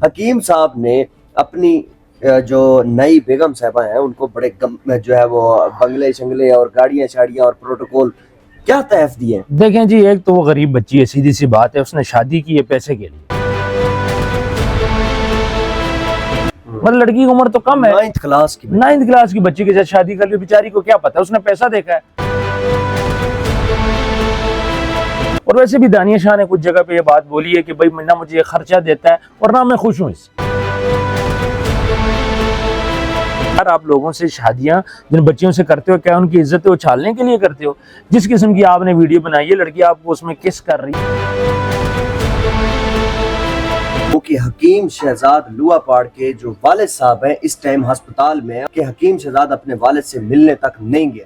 حکیم صاحب نے اپنی جو نئی بیگم صاحبہ ہیں ان کو بڑے جو ہے وہ بنگلے شنگلے اور گاڑیاں شاڑیاں اور پروٹوکول کیا تحف دیے ہیں؟ دیکھیں جی، ایک تو وہ غریب بچی ہے، سیدھی سی بات ہے، اس نے شادی کی ہے پیسے کے لیے، مطلب لڑکی کی عمر تو کم ہے، 9th کلاس کی 9th کلاس کی بچی کے ساتھ شادی کر لی، بیچاری کو کیا پتا، اس نے پیسہ دیکھا ہے۔ اور ویسے بھی دانیہ شاہ نے کچھ جگہ پہ یہ بات بولی ہے کہ بھائی نہ مجھے یہ خرچہ دیتا ہے اور نہ میں خوش ہوں اس سے۔ آپ لوگوں سے شادیاں جن بچیوں سے کرتے ہو، کیا ان کی عزت اچھالنے کے لیے کرتے ہو؟ جس قسم کی آپ نے ویڈیو بنائی ہے، لڑکی آپ کو اس میں کس کر رہی ہے۔ کہ حکیم شہزاد لوا پاڑ کے جو والد صاحب ہیں اس ٹائم ہسپتال میں ہیں کہ حکیم شہزاد اپنے والد سے ملنے تک نہیں گیا۔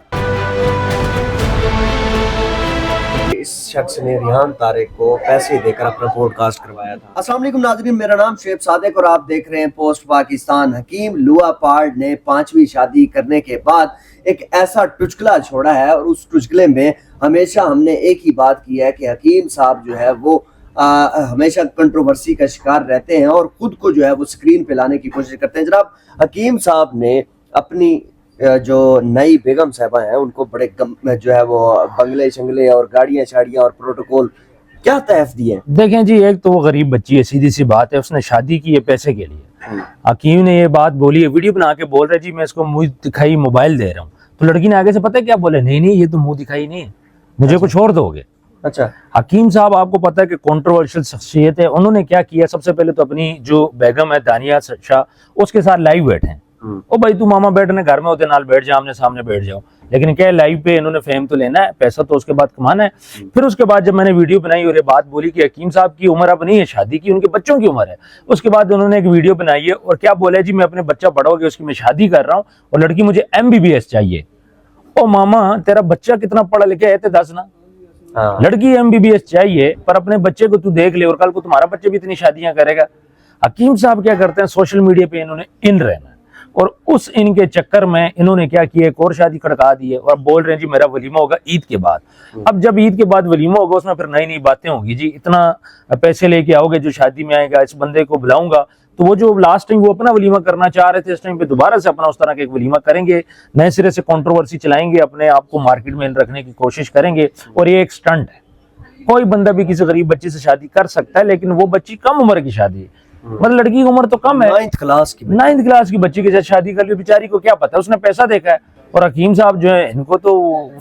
اس شخص نے ریحان طارق کو پیسے دے کر اپنا پوڈ کاسٹ کروایا تھا۔ السلام علیکم ناظرین، میرا نام شعیب صادق اور آپ دیکھ رہے ہیں پوسٹ پاکستان۔ حکیم لوا پاڑ نے 5ویں شادی کرنے کے بعد ایک ایسا ٹچکلا چھوڑا ہے اور اس ٹچکلے میں ہمیشہ ہم نے ایک ہی بات کی ہے کہ حکیم صاحب جو ہے وہ ہمیشہ کنٹروورسی کا شکار رہتے ہیں اور خود کو جو ہے وہ سکرین پہ لانے کی کوشش کرتے ہیں۔ جناب حکیم صاحب نے اپنی جو نئی بیگم صاحبہ ہیں ان کو بڑے جو ہے وہ بنگلے شنگلے اور گاڑیاں شاڑیاں اور پروٹوکول کیا تحف دیے ہیں؟ دیکھیں جی، ایک تو وہ غریب بچی ہے، سیدھی سی بات ہے، اس نے شادی کی ہے پیسے کے لیے۔ حکیم نے یہ بات بولی ہے، ویڈیو بنا کے بول رہے جی میں اس کو منہ دکھائی موبائل دے رہا ہوں، تو لڑکی نے آگے سے پتہ کیا بولے، نہیں یہ تو منہ دکھائی نہیں ہے، مجھے کچھ اور دو گے۔ اچھا، حکیم صاحب آپ کو پتہ ہے کہ کنٹروورشل شخصیت ہے، انہوں نے کیا کیا، سب سے پہلے تو اپنی جو بیگم ہے دانیہ شاہ اس کے ساتھ لائیو بیٹھے ہیں۔ او بھائی تو ماما بیٹھنے گھر میں ہوتے نال بیٹھ جاؤ، آمنے سامنے بیٹھ جاؤ، لیکن کیا لائیو پہ انہوں نے فیم تو لینا ہے، پیسہ تو اس کے بعد کمانا ہے۔ پھر اس کے بعد جب میں نے ویڈیو بنائی اور یہ بات بولی کہ حکیم صاحب کی عمر اب نہیں ہے شادی کی، ان کے بچوں کی عمر ہے، اس کے بعد انہوں نے ایک ویڈیو بنائی ہے اور کیا بولا ہے جی میں اپنے بچہ بڑا ہو گیا اس کی میں شادی کر رہا ہوں اور لڑکی مجھے MBBS چاہیے۔ او ماما تیرا بچہ کتنا پڑھا لکھا ہے تے دس نا، لڑکی MBBS چاہیے پر اپنے بچے کو تو دیکھ لے اور کل کو تمہارا بچے بھی اتنی شادیاں کرے گا۔ حکیم صاحب کیا کرتے ہیں، سوشل میڈیا پہ انہوں نے ان رہنا ہے اور اس ان کے چکر میں انہوں نے کیا کیا، ایک اور شادی کھڑکا دی ہے اور بول رہے ہیں جی میرا ولیمہ ہوگا عید کے بعد۔ اب جب عید کے بعد ولیمہ ہوگا اس میں پھر نئی باتیں ہوں گی، جی اتنا پیسے لے کے آؤ گے جو شادی میں آئے گا، اس بندے کو بلاؤں گا، تو وہ جو لاسٹ ٹائم وہ اپنا ولیمہ کرنا چاہ رہے تھے اس ٹائم پہ دوبارہ سے اپنا اس طرح کا ایک ولیمہ کریں گے، نئے سرے سے کنٹروورسی چلائیں گے، اپنے آپ کو مارکیٹ میں رکھنے کی کوشش کریں گے۔ اور یہ ایک سٹنٹ ہے، کوئی بندہ بھی کسی غریب بچی سے شادی کر سکتا ہے، لیکن وہ بچی کم عمر کی شادی ہے، مطلب لڑکی کی عمر تو کم ہے، 9th کلاس کی بچی کے ساتھ شادی کر لی، بیچاری کو کیا پتا، اس نے پیسہ دیکھا ہے۔ اور حکیم صاحب جو ہے ان کو تو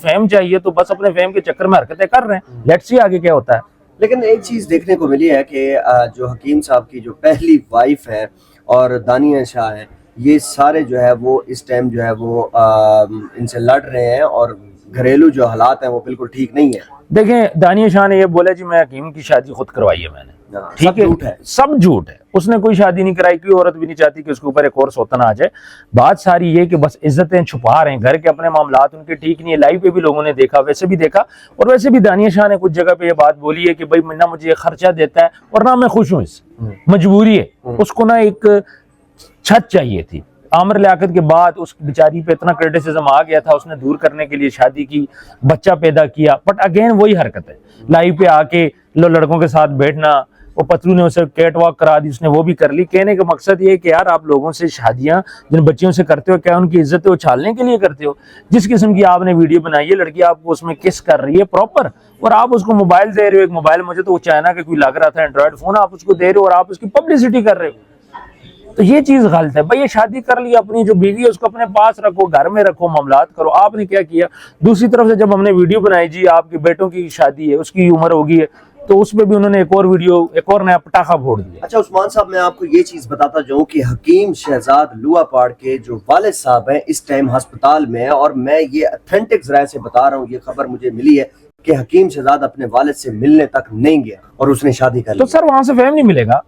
فیم چاہیے، تو بس اپنے فیم کے چکر میں حرکتیں کر رہے ہیں، لیٹس سی آگے کیا ہوتا ہے۔ لیکن ایک چیز دیکھنے کو ملی ہے کہ جو حکیم صاحب کی جو پہلی وائف ہے اور دانیہ شاہ ہے، یہ سارے جو ہے وہ اس ٹائم جو ہے وہ ان سے لڑ رہے ہیں اور گھریلو جو حالات ہیں وہ بالکل ٹھیک نہیں ہیں۔ دیکھیں دانیہ شاہ نے یہ بولا جی میں حکیم کی شادی خود کروائی ہے میں نے، ٹھیک ہے، سب جھوٹ ہے، اس نے کوئی شادی نہیں کرائی، کوئی عورت بھی نہیں چاہتی کہ اس کے اوپر ایک اور سوتن آ جائے۔ بات ساری یہ کہ بس عزتیں چھپا رہے ہیں، گھر کے اپنے معاملات ان کے ٹھیک نہیں ہے، لائیو پہ بھی لوگوں نے دیکھا، ویسے بھی دیکھا۔ اور ویسے بھی دانیہ شاہ نے کچھ جگہ پہ یہ بات بولی ہے کہ بھائی نہ مجھے یہ خرچہ دیتا ہے اور نہ میں خوش ہوں اس سے، مجبوری ہے، اس کو نہ ایک چھت چاہیے تھی۔ عامر لیاقت کے بعد اس بیچاری پہ اتنا کرٹیسزم آ گیا تھا، اس نے دور کرنے کے لیے شادی کی، بچہ پیدا کیا، بٹ اگین وہی حرکت ہے، لائیو پہ آ کے لڑکوں کے ساتھ بیٹھنا، وہ پتلو نے اسے کیٹ واک کرا دی، اس نے وہ بھی کر لی۔ کہنے کا مقصد یہ ہے کہ یار آپ لوگوں سے شادیاں جن بچیوں سے کرتے ہو، کیا ان کی عزت اچھالنے کے لیے کرتے ہو؟ جس قسم کی آپ نے ویڈیو بنائی ہے، لڑکی آپ کو اس میں کس کر رہی ہے پراپر، اور آپ اس کو موبائل دے رہے ہو، ایک موبائل مجھے تو وہ چائنا کا کوئی لگ رہا تھا اینڈرائڈ فون، آپ اس کو دے رہے ہو اور آپ اس کی پبلسٹی کر رہے ہو، تو یہ چیز غلط ہے۔ بھائی یہ شادی کر لی، اپنی جو بیوی ہے اس کو اپنے پاس رکھو، گھر میں رکھو، معاملات کرو، آپ نے کیا کیا۔ دوسری طرف سے جب ہم نے ویڈیو بنائی جی آپ کے بیٹوں کی شادی ہے، اس کی عمر ہوگی ہے، تو اس پہ بھی انہوں نے ایک اور ویڈیو، ایک اور نیا پٹاخہ پھوڑ دیا۔ اچھا عثمان صاحب، میں آپ کو یہ چیز بتاتا جاؤں کہ حکیم شہزاد لوا پاڑ کے جو والد صاحب ہیں اس ٹائم ہسپتال میں ہیں، اور میں یہ اتھینٹک ذرائع سے بتا رہا ہوں، یہ خبر مجھے ملی ہے کہ حکیم شہزاد اپنے والد سے ملنے تک نہیں گیا اور اس نے شادی کر لی۔ تو سر وہاں سے فہم نہیں ملے گا،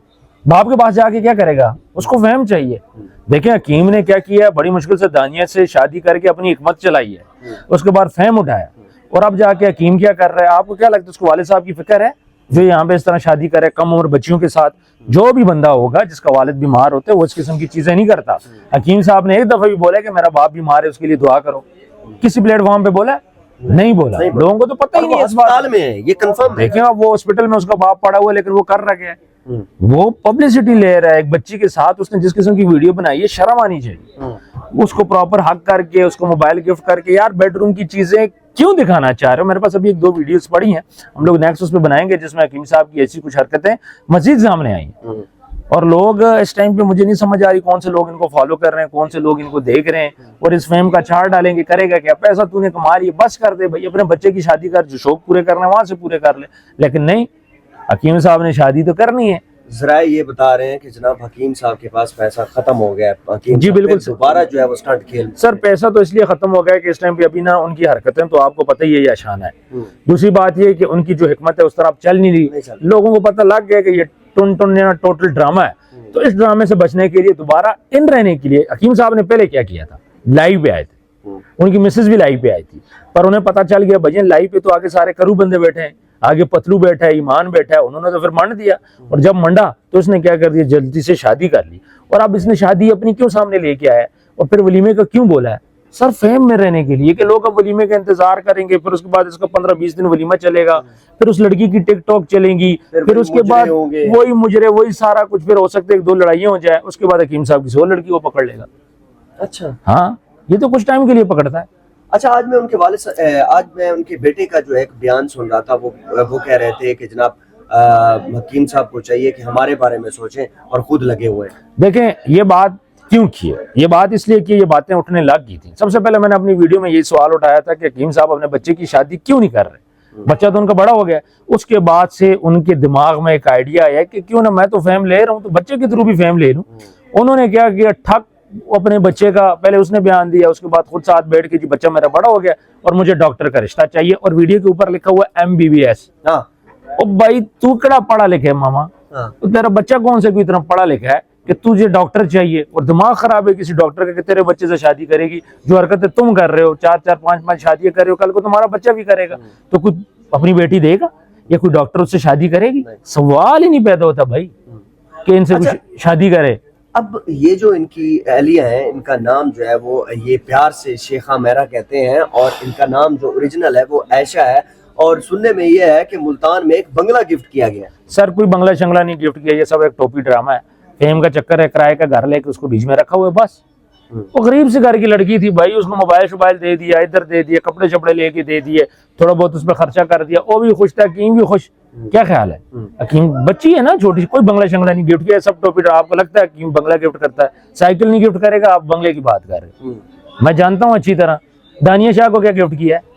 باپ کے پاس جا کے کیا کرے گا، اس کو فہم چاہیے۔ دیکھیں حکیم نے کیا کیا، بڑی مشکل سے دانیہ سے شادی کر کے اپنی حکمت چلائی ہے، اس کے بعد فہم اٹھایا، اور اب جا کے حکیم کیا کر رہا ہے۔ آپ کو کیا لگتا ہے اس کو والد صاحب کی فکر ہے جو یہاں پہ اس طرح شادی کرے کم عمر بچیوں کے ساتھ؟ جو بھی بندہ ہوگا جس کا والد بیمار ہوتا ہے وہ اس قسم کی چیزیں نہیں کرتا۔ حکیم صاحب نے ایک دفعہ بھی بولا کہ میرا باپ بیمار ہے اس کے لیے دعا کرو، کسی پلیٹ فارم پہ بولا؟ نہیں بولا، لوگوں کو تو پتہ ہی نہیں ہے اس بات میں، یہ کنفرم ہے۔ دیکھیں اب وہ ہاسپٹل میں اس کا باپ پڑا ہوا ہے لیکن وہ کر رہا ہے وہ پبلسٹی لے رہا ہے ایک بچی کے ساتھ, اس نے جس قسم کی ویڈیو بنائی ہے شرم آنی چاہیے. اس کو پراپر حق کر کے, اس کو موبائل گفٹ کر کے, یار بیڈ روم کی چیزیں کیوں دکھانا چاہ رہے ہو؟ میرے پاس ابھی 1-2 ویڈیوز پڑی ہیں, ہم لوگ نیکسٹ اس پہ بنائیں گے جس میں حکیم صاحب کی ایسی کچھ حرکتیں مزید سامنے آئی ہیں. اور لوگ اس ٹائم پہ مجھے نہیں سمجھ آ رہی کون سے لوگ ان کو فالو کر رہے ہیں, کون سے لوگ ان کو دیکھ رہے ہیں, اور اس فیم کا چار ڈالیں گے. کرے گا کیا؟ پیسہ تو نے کما لیا, بس کر دے بھائی, اپنے بچے کی شادی کر, جو شوق پورے کرنا ہے وہاں سے پورے کر لے. لیکن نہیں, حکیم صاحب نے شادی تو کرنی ہے. ذرائع یہ بتا رہے ہیں کہ جناب حکیم صاحب کے پاس پیسہ ختم ہو گیا ہے. جی بالکل دوبارہ جو ہے وہ سٹنٹ کھیل سر, پیسہ تو اس لیے ختم ہو گیا کہ اس ٹائم پہ ابھی نا ان کی حرکتیں تو آپ کو پتہ ہی ہے یہ آشان ہے. دوسری بات یہ کہ ان کی جو حکمت ہے اس طرح اب چل نہیں رہی. لوگوں کو پتہ لگ گیا کہ یہ ٹوٹل ڈرامہ ہے. تو اس ڈرامے سے بچنے کے لیے, دوبارہ ان رہنے کے لیے, حکیم صاحب نے پہلے کیا کیا تھا, لائیو پہ آئے تھے, ان کی مسز بھی لائیو پہ آئی تھی, پر انہیں پتا چل گیا بھائی لائیو پہ تو آگے سارے کرو بندے بیٹھے ہیں, آگے پتلو بیٹھا ہے, ایمان بیٹھا ہے, انہوں نے تو پھر منڈ دیا. اور جب منڈا تو اس نے کیا کر دیا, جلدی سے شادی کر لی. اور اب اس نے شادی اپنی کیوں سامنے لے کے آیا ہے, اور پھر ولیمے کا کیوں بولا ہے؟ سر فیم میں رہنے کے لیے کہ لوگ اب ولیمے کا انتظار کریں گے, پھر اس کے بعد اس کا 15-20 دن ولیمہ چلے گا, پھر اس لڑکی کی ٹک ٹاک چلیں گی, پھر اس کے بعد وہی مجرے, وہی سارا کچھ, پھر ہو سکتا ہے 1-2 لڑائیاں ہو جائے, اس کے بعد حکیم صاحب کسی اور لڑکی کو پکڑ لے گا. اچھا ہاں, یہ تو کچھ ٹائم کے لیے پکڑتا ہے. اچھا, آج میں ان کے والد آج میں ان کے بیٹے کا جو ایک بیان سن رہا تھا, وہ کہہ رہے تھے کہ جناب حکیم صاحب کو چاہیے کہ ہمارے بارے میں سوچیں, اور خود لگے ہوئے ہیں. دیکھیں یہ بات کیوں کی ہے, یہ بات اس لیے کہ یہ باتیں اٹھنے لگ گئی تھیں. سب سے پہلے میں نے اپنی ویڈیو میں یہی سوال اٹھایا تھا کہ حکیم صاحب اپنے بچے کی شادی کیوں نہیں کر رہے, بچہ تو ان کا بڑا ہو گیا. اس کے بعد سے ان کے دماغ میں ایک آئیڈیا آیا کہ کیوں نہ میں تو فیم لے رہا ہوں تو بچے کے تھرو بھی فیم لے لوں. انہوں نے کیا کیا, ٹھک اپنے بچے کا پہلے اس نے بیان دیا, اس کے بعد خود ساتھ بیٹھ کے جی بچہ میرا بڑا ہو گیا اور مجھے ڈاکٹر کا رشتہ چاہیے, اور ویڈیو کے اوپر لکھا ہوا MBBS. او بھائی تو کڑا پڑھا لکھا ہے ماما, تیرا بچہ کون سے کوئی اتنا پڑھا لکھا ہے کہ تجھے ڈاکٹر چاہیے, اور دماغ خراب ہے کسی ڈاکٹر کا کہ تیرے بچے سے شادی کرے گی. جو حرکتیں تم کر رہے ہو, 4-4 5-5 شادیاں کر رہے ہو, کل کو تمہارا بچہ بھی کرے گا, تو کوئی اپنی بیٹی دے گا یا کوئی ڈاکٹر اس سے شادی کرے گی؟ سوال ہی نہیں پیدا ہوتا بھائی کہ ان سے کچھ شادی کرے. اب یہ جو ان کی اہلیہ ہیں, ان کا نام جو ہے وہ یہ پیار سے شیخہ میرا کہتے ہیں, اور ان کا نام جو اوریجنل ہے وہ عائشہ ہے, اور سننے میں یہ ہے کہ ملتان میں ایک بنگلہ گفٹ کیا گیا. سر کوئی بنگلہ شنگلہ نہیں گفٹ کیا, یہ سب ایک ٹوپی ڈرامہ ہے, فیم کا چکر ہے, کرائے کا گھر لے کے اس کو بیچ میں رکھا ہوا ہے بس. وہ غریب سے گھر کی لڑکی تھی بھائی, اس کو موبائل شوبائل دے دیا, ادھر دے دیا, کپڑے شپڑے لے کے دے دیے, تھوڑا بہت اس پہ خرچہ کر دیا, وہ بھی خوش تھا, حکیم بھی خوش. کیا خیال ہے, حکیم بچی ہے نا چھوٹی, کوئی بنگلہ شنگلہ نہیں گفٹ کیا, سب ٹوپی. آپ کو لگتا ہے حکیم بنگلہ گفٹ کرتا ہے؟ سائیکل نہیں گفٹ کرے گا, آپ بنگلے کی بات کر رہے ہیں. میں جانتا ہوں اچھی طرح دانیہ شاہ کو کیا گفٹ کیا ہے,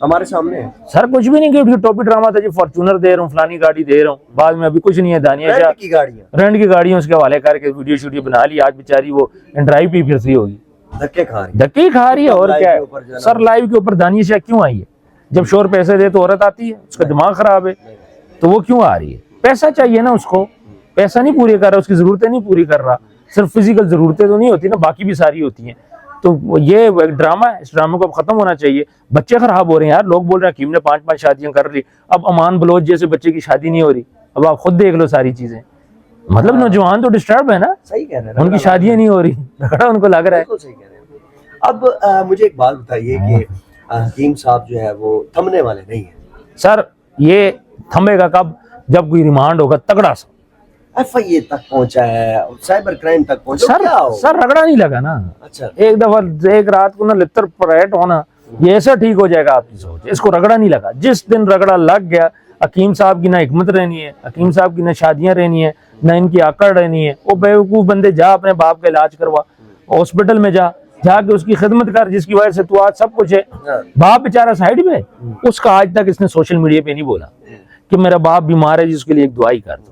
ہمارے سامنے ہے سر کچھ بھی نہیں گفٹ. ٹوپی ڈرامہ تھا جی, فارچونر دے رہا ہوں, فلانی گاڑی دے رہا ہوں, بعد میں ابھی کچھ نہیں ہے. دانیہ شاہ رینٹ کی گاڑیاں, رینٹ کی گاڑیوں اس کے حوالے کر کے ویڈیو شوڈیو بنا لی. آج بیچاری وہ ڈرائیو پہ پھرتی ہوگی, دھکے کھا رہی دھکے کھا رہی ہے. اور کیا ہے سر, لائیو کے اوپر دانیہ شاہ کیوں آئی ہے؟ جب شور پیسے دے تو عورت آتی ہے, اس کا دماغ خراب ہے تو وہ کیوں آ رہی ہے؟ پیسہ چاہیے نا اس کو, پیسہ نہیں پوری کر رہا, اس کی ضرورتیں نہیں پوری کر رہا. صرف فزیکل ضرورتیں تو نہیں ہوتی نا, باقی بھی ساری ہوتی ہیں. تو یہ ایک ڈرامہ ہے, اس ڈرامے کو اب ختم ہونا چاہیے. بچے خراب ہو رہے ہیں یار, لوگ بول رہے ہیں حکیم نے 5-5 شادیاں کر لی, اب امان بلوچ جیسے بچے کی شادی نہیں ہو رہی. اب آپ خود دیکھ لو ساری چیزیں, مطلب نوجوان تو ڈسٹرب ہے نا, صحیح کہہ رہے ہیں, ان کی شادیاں نہیں ہو رہی, جھگڑا ان کو لگ رہا ہے. صحیح کہہ رہے ہیں. اب مجھے ایک بات بتائیے کہ حکیم صاحب جو ہے وہ تھمنے والے نہیں ہیں. سر یہ تھمے گا کب؟ جب کوئی ریمانڈ ہوگا تگڑا سا. FIA تک پہنچا ہے, سائبر کرائم تک پہنچا. سر رگڑا نہیں لگا نا. اچھا, ایک دفعہ ایک رات کو نا لتر پریٹ ہونا, یہ ایسا ٹھیک ہو جائے گا آپ کی سوچ. اس کو رگڑا نہیں لگا. جس دن رگڑا لگ گیا, حکیم صاحب کی نہ حکمت رہنی ہے, حکیم صاحب کی نہ شادیاں رہنی ہے, نہ ان کی آکڑ رہنی ہے. وہ بیوقوف بندے, جا اپنے باپ کا علاج کروا, ہاسپٹل میں جا کے اس کی خدمت کر, جس کی وجہ سے تو آج سب کچھ ہے. باپ بیچارہ سائیڈ میں, اس کا آج تک اس نے سوشل میڈیا پہ نہیں بولا کہ میرا باپ بیمار ہے جس کے لیے ایک دعا ہی کر دو.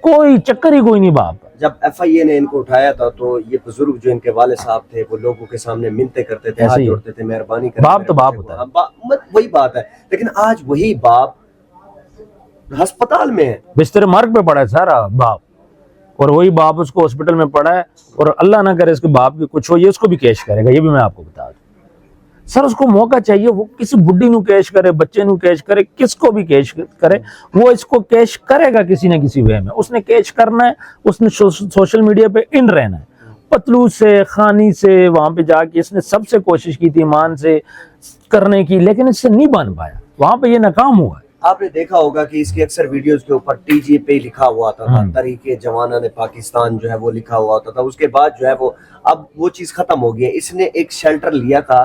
کوئی چکر ہی کوئی نہیں باپ کا. جب FIA نے ان کو اٹھایا تھا تو یہ بزرگ جو ان کے والد صاحب تھے وہ لوگوں کے سامنے منتیں کرتے تھے, ہاتھ جوڑتے تھے, مہربانی کریں. باپ تو باپ ہوتا ہے, وہی بات ہے. لیکن آج وہی باپ ہسپتال میں ہے, بستر مرگ پہ پڑا ہے سارا باپ, اور وہی باپ اس کو ہاسپٹل میں پڑا ہے. اور اللہ نہ کرے اس کے باپ کی کچھ ہو, یہ اس کو بھی کیش کرے گا, یہ بھی میں آپ کو بتا دوں. سر اس کو موقع چاہیے, وہ کسی بڈی نو کیش کرے, بچے نو کیش کرے, کس کو بھی کیش کرے, وہ اس کو کیش کرے گا کسی نہ کسی وے میں. اس نے کیش کرنا ہے, اس نے سوشل میڈیا پہ ان رہنا ہے. پتلو سے, خانی سے, وہاں پہ جا کے اس نے سب سے کوشش کی تھی ایمان سے کرنے کی, لیکن اس سے نہیں بن پایا. وہاں پہ یہ ناکام ہوا ہے. آپ نے دیکھا ہوگا کہ اس کے اکثر ویڈیوز کے اوپر ٹی جی پہ لکھا ہوا ہوتا تھا, تحریک جوانان پاکستان جو ہے وہ لکھا ہوا ہوتا تھا. اس کے بعد جو ہے وہ اب وہ چیز ختم ہو گئی ہے. اس نے ایک شیلٹر لیا تھا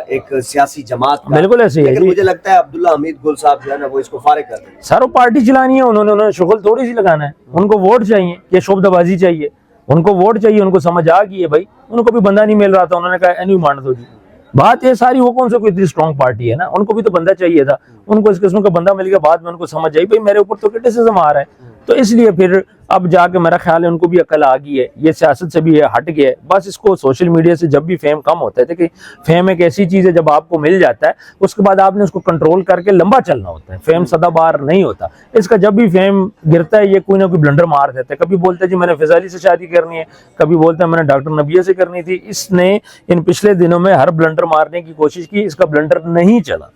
ایک سیاسی جماعت کا, بالکل ایسے ہی ہے لیکن مجھے لگتا ہے عبداللہ حمید گل صاحب جو ہے نا وہ اس کو فارغ کر دیں. ساروں پارٹی چلانی ہے, انہوں نے شغل تھوڑی سی لگانا ہے. ان کو ووٹ چاہیے یا شعبدہ بازی چاہیے, ان کو ووٹ چاہیے. ان کو سمجھ آ گئی ہے بھائی, ان کو بھی بندہ نہیں مل رہا تھا, انہوں نے کہا اینی مانڈ دو جی. بات یہ ساری, وہ کون سا کوئی اتنی اسٹرانگ پارٹی ہے نا, ان کو بھی تو بندہ چاہیے تھا. ان کو اس قسم کا بندہ مل گیا, بعد میں ان کو سمجھ آئی بھائی میرے اوپر تو کرٹیسزم آ رہا ہے. تو اس لیے پھر اب جا کے میرا خیال ہے ان کو بھی عقل آ گئی ہے, یہ سیاست سے بھی یہ ہٹ گیا ہے. بس اس کو سوشل میڈیا سے جب بھی فیم کم ہوتا ہے, دیکھیں فیم ایک ایسی چیز ہے جب آپ کو مل جاتا ہے اس کے بعد آپ نے اس کو کنٹرول کر کے لمبا چلنا ہوتا ہے. فیم سدا بار نہیں ہوتا. اس کا جب بھی فیم گرتا ہے یہ کوئی نہ کوئی بلنڈر مار دیتا ہے. کبھی بولتا ہے جی میں نے فضالی سے شادی کرنی ہے, کبھی بولتا ہے میں نے ڈاکٹر نبیہ سے کرنی تھی. اس نے ان پچھلے دنوں میں ہر بلنڈر مارنے کی کوشش کی, اس کا بلنڈر نہیں چلا.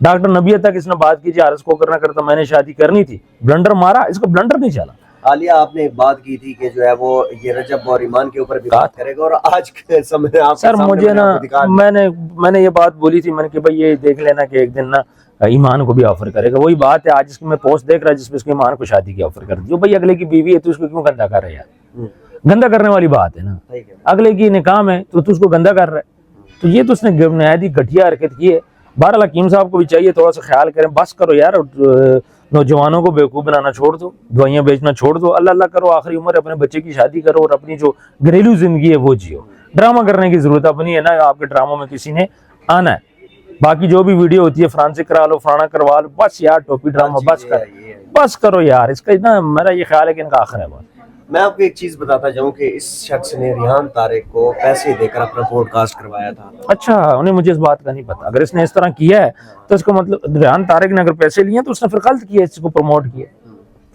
ڈاکٹر نبیہ تک اس نے بات کی جی عارض کو کرنا کرتا میں نے شادی کرنی تھی, بلنڈر مارا, اس کا بلنڈر نہیں چلا. عالیہ آپ نے ایک بات کی تھی کہ جو ہے وہ یہ رجب اور ایمان کے اوپر بھی بات کرے گا, اور آج کے سمجھے آپ سر مجھے نا میں نے یہ بات بولی تھی, میں نے کہ بھائی یہ دیکھ لینا کہ ایک دن نا ایمان کو بھی آفر کرے گا. وہی بات ہے آج اس کی میں پوسٹ دیکھ رہا جس پہ اس کے ایمان کو شادی کی آفر کر دی. بھائی اگلے کی بیوی ہے تو اس کو کیوں گندا کر رہا ہے یار, گندا کرنے والی بات ہے نا. اگلے کی نکاح ہے تو اس کو گندا کر رہا ہے, تو یہ تو اس نے نہایت گھٹیا حرکت کی ہے. بہرحال حکیم صاحب کو بھی چاہیے تھوڑا سا خیال کریں, بس کرو یار, نوجوانوں کو بیوقوف بنانا چھوڑ دو, دوائیاں بیچنا چھوڑ دو, اللہ اللہ کرو, آخری عمر اپنے بچے کی شادی کرو اور اپنی جو گھریلو زندگی ہے وہ جیو. ڈرامہ کرنے کی ضرورت اپنی ہے نا, آپ کے ڈراموں میں کسی نے آنا ہے. باقی جو بھی ویڈیو ہوتی ہے فرانسک کرا لو, فلانا کروا لو, بس یار ٹوپی ڈرامہ بس کرو یار. اس کا اتنا میرا یہ خیال ہے کہ ان کا آخر ہے بس. میں آپ کو ایک چیز بتاتا جاؤں کہ اس شخص نے ریحان طارق کو پیسے دے کر اپنا پوڈ کاسٹ کروایا تھا. اچھا, انہیں مجھے اس بات کا نہیں پتا. اگر اس نے اس طرح کیا ہے تو اس کا مطلب ریحان طارق نے اگر پیسے لیے تو اس نے پھر غلط کیا, اس کو پروموٹ کیا,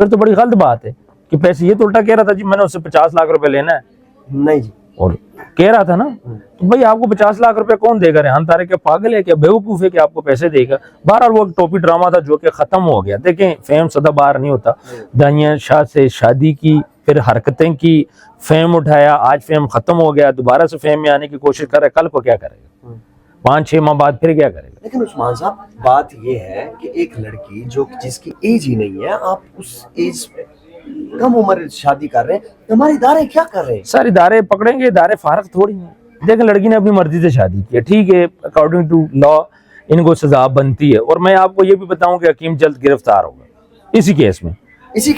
پھر تو بڑی غلط بات ہے کہ پیسے. یہ تو الٹا کہہ رہا تھا جی میں نے اس سے 50 لاکھ روپے لینا ہے. نہیں جی, اور کہہ رہا تھا نا, تو بھائی آپ کو 50 لاکھ روپے کون دے گا؟ ریحان طارق کیا پاگل ہے, کیا بیوقوف ہے کہ آپ کو پیسے دے گا؟ بہرحال وہ ٹوپی ڈرامہ تھا جو کہ ختم ہو گیا. دیکھیں فیم سدا بار نہیں ہوتا. دانیہ شاہ سے شادی کی, پھر حرکتیں کی, فیم اٹھایا, آج فیم ختم ہو گیا, دوبارہ سے فیم میں آنے کی کوشش کر رہا ہے. کل کو کیا کرے گا؟ 5-6 ماہ بعد پھر کیا کرے گا؟ لیکن عثمان صاحب بات یہ ہے کہ ایک لڑکی جو جس کی ایج ہی نہیں ہے, آپ اس ایج کم عمر شادی کر رہے ہیں, ہمارے ادارے کیا کر رہے ہیں؟ سر ادارے پکڑیں گے, ادارے فارغ تھوڑی ہیں. دیکھیں لڑکی نے اپنی مرضی سے شادی کی ہے, ٹھیک ہے, اکارڈنگ ٹو لا ان کو سزا بنتی ہے. اور میں آپ کو یہ بھی بتاؤں کہ حکیم جلد گرفتار ہوگا اسی کیس میں. اسی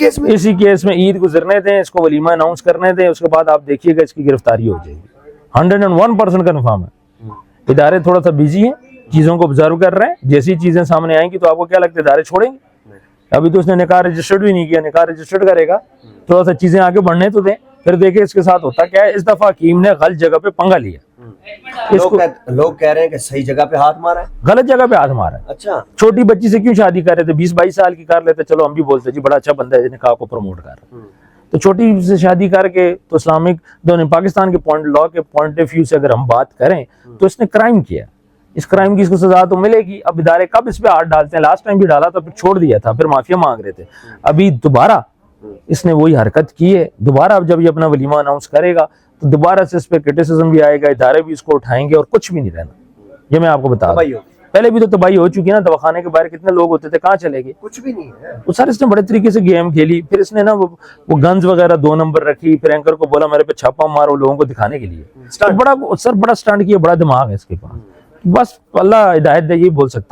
کیس میں عید گزرنے دیں, اس کو ولیمہ اناؤنس کرنے دیں, اس کے بعد آپ دیکھیے گا اس کی گرفتاری ہو جائے گی. 101% کنفرم ہے. ادارے تھوڑا سا بیزی ہیں, چیزوں کو آبزرو کر رہے ہیں. جیسی چیزیں سامنے آئیں گی تو آپ کو کیا لگتا ہے ادارے چھوڑیں گے؟ ابھی تو اس نے نکاح رجسٹرڈ بھی نہیں کیا, نکاح رجسٹرڈ کرے گا, تھوڑا سا چیزیں آگے بڑھنے تو دیں, پھر دیکھیں اس کے ساتھ ہوتا کیا ہے. اس دفعہ حکیم نے غلط جگہ پہ پنگا لیا. لوگ کہہ رہے ہیں کہ صحیح جگہ پہ ہاتھ مارا ہے, غلط جگہ پہ ہاتھ مارا ہے. اچھا, چھوٹی بچی سے کیوں شادی کر رہے تھے؟ 20-22 سال کی کر لیتے, چلو ہم بھی بولتے جی بڑا اچھا بندہ ہے, نکاح کو پروموٹ کر رہا ہے. تو چھوٹی سے شادی کر کے تو اسلامک پاکستان کے لا کے پوائنٹ آف ویو سے اگر ہم بات کریں تو اس نے کرائم کیا. اس کرائم کی اس کو سزا تو ملے گی. اب ادارے کب اس پہ ہاتھ ڈالتے ہیں؟ لاسٹ ٹائم بھی ڈالا تھا, پھر چھوڑ دیا تھا, پھر معافیا مانگ رہے تھے. ابھی دوبارہ اس نے وہی حرکت کی ہے. دوبارہ اب جب یہ اپنا ولیمہ اناؤنس کرے گا تو دوبارہ سے اس پہ کرٹیسزم بھی آئے گا, ادارے بھی اس کو اٹھائیں گے اور کچھ بھی نہیں رہنا. یہ میں آپ کو بتا دوں. پہلے بھی تو تباہی ہو چکی ہے نا, دواخانے کے باہر کتنے لوگ ہوتے تھے, کہاں چلے گئے؟ کچھ بھی نہیں ہے. وہ سر اس نے بڑے طریقے سے گیم کھیلی. پھر اس نے نا وہ گنز وغیرہ 2 نمبر رکھی, پھر اینکر کو بولا میرے پہ چھاپا مارو لوگوں کو دکھانے کے لیے. بڑا سٹنٹ کیا, بڑا دماغ ہے اس کے پاس. بس اللہ ہدایت دے, یہی بول سکتا.